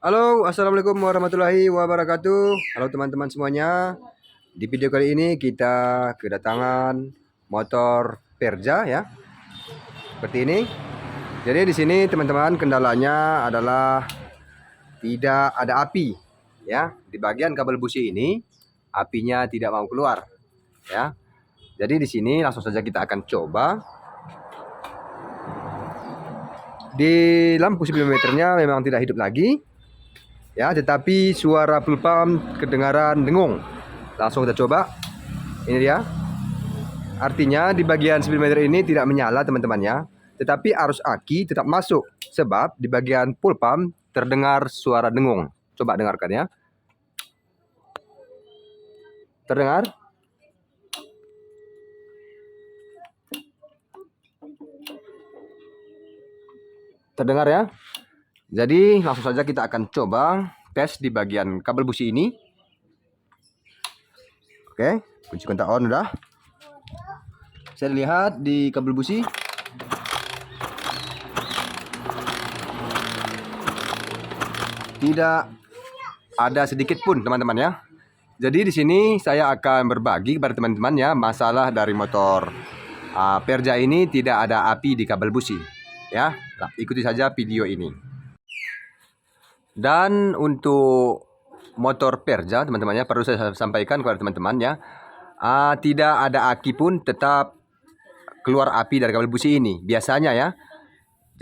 Halo, assalamualaikum warahmatullahi wabarakatuh. Halo teman-teman semuanya. Di video kali ini kita kedatangan motor Perja ya, seperti ini. Jadi di sini teman-teman kendalanya adalah tidak ada api ya. Di bagian kabel busi ini apinya tidak mau keluar ya. Jadi di sini langsung saja kita akan coba. Di lampu speedometernya memang tidak hidup lagi ya, tetapi suara fuel pump kedengaran dengung. Langsung kita coba. Ini dia. Artinya di bagian speedometer ini tidak menyala teman-teman ya, tetapi arus aki tetap masuk sebab di bagian fuel pump terdengar suara dengung. Coba dengarkan ya. Terdengar? Terdengar ya? Jadi langsung saja kita akan coba tes di bagian kabel busi ini. Oke, kunci kontak on udah. Saya lihat di kabel busi. Tidak ada sedikit pun teman-teman ya. Jadi di sini saya akan berbagi kepada teman-teman ya masalah dari motor Perja ini tidak ada api di kabel busi ya. Nah, ikuti saja video ini. Dan untuk motor Perja teman-teman ya, perlu saya sampaikan kepada teman-teman ya, tidak ada aki pun tetap keluar api dari kabel busi ini biasanya ya.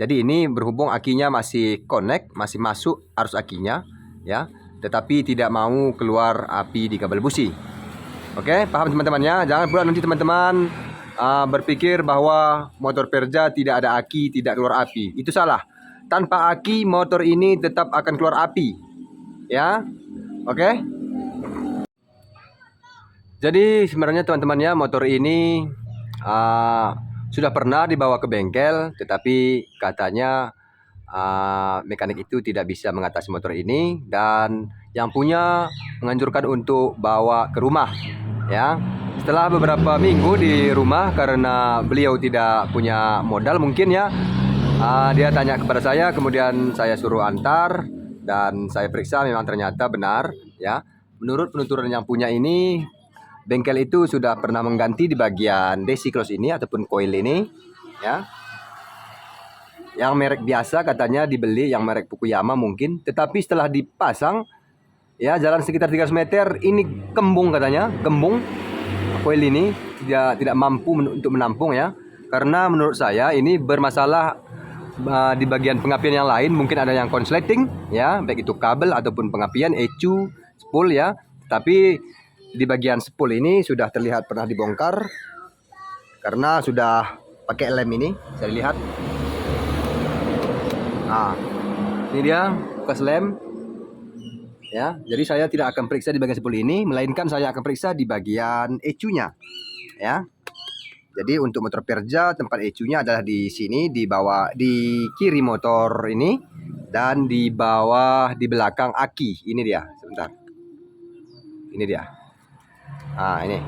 Jadi ini berhubung akinya masih connect, masih masuk arus akinya ya, tetapi tidak mau keluar api di kabel busi. Oke, paham teman-teman ya? Jangan pula nanti teman-teman berpikir bahwa motor Perja tidak ada aki, tidak keluar api. Itu salah. Tanpa aki motor ini tetap akan keluar api. Ya. Oke. Jadi sebenarnya teman-teman ya, motor ini sudah pernah dibawa ke bengkel, tetapi katanya mekanik itu tidak bisa mengatasi motor ini dan yang punya menganjurkan untuk bawa ke rumah ya. Setelah beberapa minggu di rumah karena beliau tidak punya modal mungkin ya, dia tanya kepada saya, kemudian saya suruh antar dan saya periksa, memang ternyata benar ya. Menurut penuturan yang punya ini, bengkel itu sudah pernah mengganti di bagian DC close ini ataupun coil ini ya. Yang merek biasa katanya dibeli, yang merek Fukuyama mungkin, tetapi setelah dipasang ya, jalan sekitar 300 meter ini kembung katanya, kembung coil ini tidak mampu untuk menampung ya. Karena menurut saya ini bermasalah di bagian pengapian yang lain, mungkin ada yang konsleting ya, baik itu kabel ataupun pengapian, ecu, spool ya. Tapi di bagian spool ini sudah terlihat pernah dibongkar karena sudah pakai lem ini, saya lihat. Nah, ini dia bekas lem ya. Jadi saya tidak akan periksa di bagian spool ini, melainkan saya akan periksa di bagian ecunya ya. Jadi untuk motor Perja tempat ecunya adalah di sini, di bawah, di kiri motor ini, dan di bawah di belakang aki. Ini dia, sebentar. Ini dia. Nah, ini.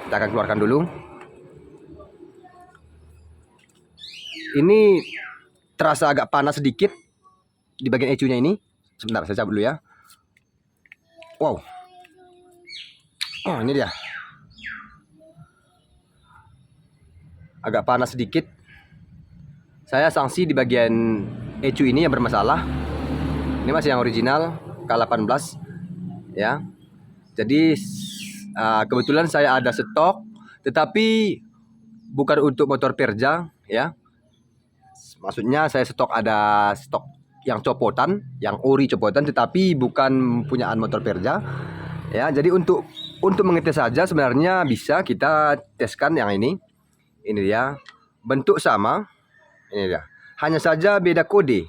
Kita akan keluarkan dulu. Ini terasa agak panas sedikit di bagian ecunya ini. Sebentar, saya cabut dulu ya. Wow. Oh, ini dia. Agak panas sedikit. Saya sanksi di bagian ecu ini yang bermasalah. Ini masih yang original K18 ya. Jadi kebetulan saya ada stok, tetapi bukan untuk motor Perja ya. Maksudnya saya ada stok yang copotan, yang ori copotan, tetapi bukan punyaan motor Perja ya. Jadi untuk mengetes saja sebenarnya bisa kita teskan yang ini. Ini dia, bentuk sama. Ini dia, hanya saja beda kode.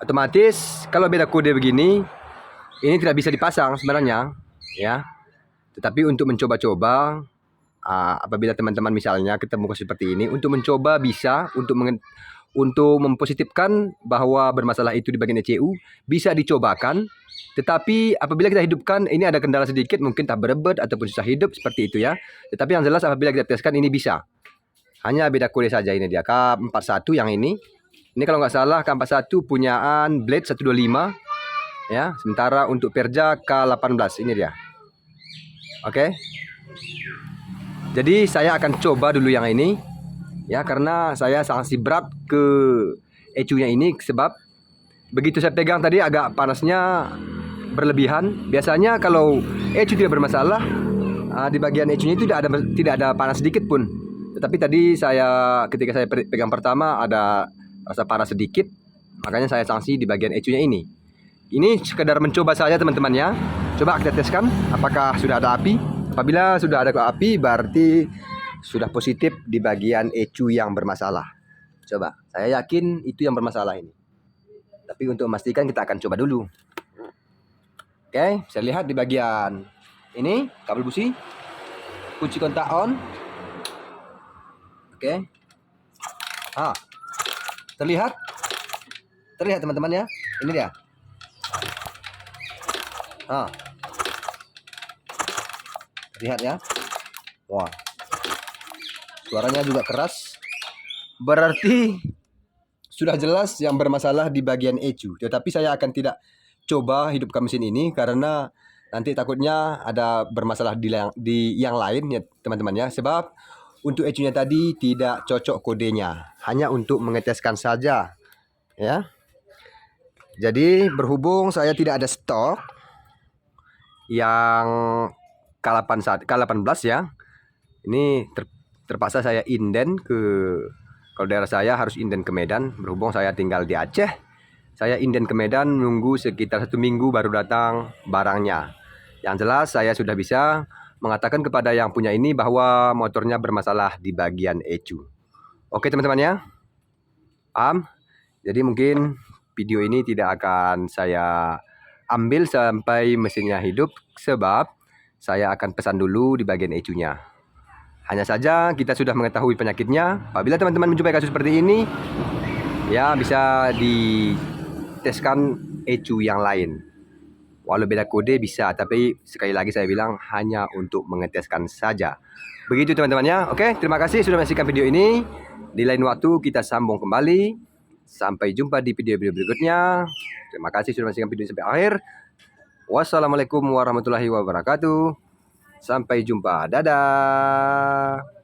Otomatis kalau beda kode begini, ini tidak bisa dipasang sebenarnya ya. Tetapi untuk mencoba-coba, apabila teman-teman misalnya ketemu seperti ini, untuk mencoba bisa, untuk mempositifkan bahwa bermasalah itu di bagian ECU, bisa dicobakan. Tetapi apabila kita hidupkan, ini ada kendala sedikit, mungkin tak berebet ataupun susah hidup seperti itu ya. Tetapi yang jelas apabila kita teskan ini bisa. Hanya beda kode saja. Ini dia K41 yang ini Ini kalau nggak salah K41 punyaan Blade 125 ya. Sementara untuk Perja K18 ini dia. Oke. Jadi saya akan coba dulu yang ini ya, karena saya sangat berat ke ecunya ini sebab begitu saya pegang tadi agak panasnya berlebihan. Biasanya kalau ecu tidak bermasalah, di bagian ecunya itu tidak ada panas sedikit pun. Tetapi tadi ketika saya pegang pertama ada rasa panas sedikit, makanya saya sanksi di bagian ecunya ini. Ini sekedar mencoba saja teman-teman ya. Coba kita teskan apakah sudah ada api. Apabila sudah ada api berarti sudah positif di bagian ecu yang bermasalah. Coba, saya yakin itu yang bermasalah ini. Tapi untuk memastikan kita akan coba dulu. Oke, saya lihat di bagian ini kabel busi, kunci kontak on. Oke. Terlihat teman-teman ya. Ini dia. Lihat ya. Wah. Suaranya juga keras. Berarti sudah jelas yang bermasalah di bagian ecu. Tetapi saya akan tidak coba hidupkan mesin ini karena nanti takutnya ada bermasalah di yang lain ya teman-teman ya. Sebab untuk ecunya tadi tidak cocok kodenya. Hanya untuk mengeteskan saja ya. Jadi berhubung saya tidak ada stok yang K18 ya. Ini terpaksa saya inden kalau daerah saya harus inden ke Medan. Berhubung saya tinggal di Aceh, saya inden ke Medan nunggu sekitar 1 minggu baru datang barangnya. Yang jelas saya sudah bisa mengatakan kepada yang punya ini bahwa motornya bermasalah di bagian ecu. Oke teman-teman ya, paham? Jadi mungkin video ini tidak akan saya ambil sampai mesinnya hidup sebab saya akan pesan dulu di bagian ecunya. Hanya saja kita sudah mengetahui penyakitnya. Apabila teman-teman menjumpai kasus seperti ini, ya bisa diteskan ecu yang lain. Walau beda kode bisa, tapi sekali lagi saya bilang hanya untuk mengeteskan saja. Begitu teman-teman ya. Oke, terima kasih sudah menyaksikan video ini. Di lain waktu kita sambung kembali. Sampai jumpa di video-video berikutnya. Terima kasih sudah menyaksikan video ini sampai akhir. Wassalamualaikum warahmatullahi wabarakatuh. Sampai jumpa. Dadah.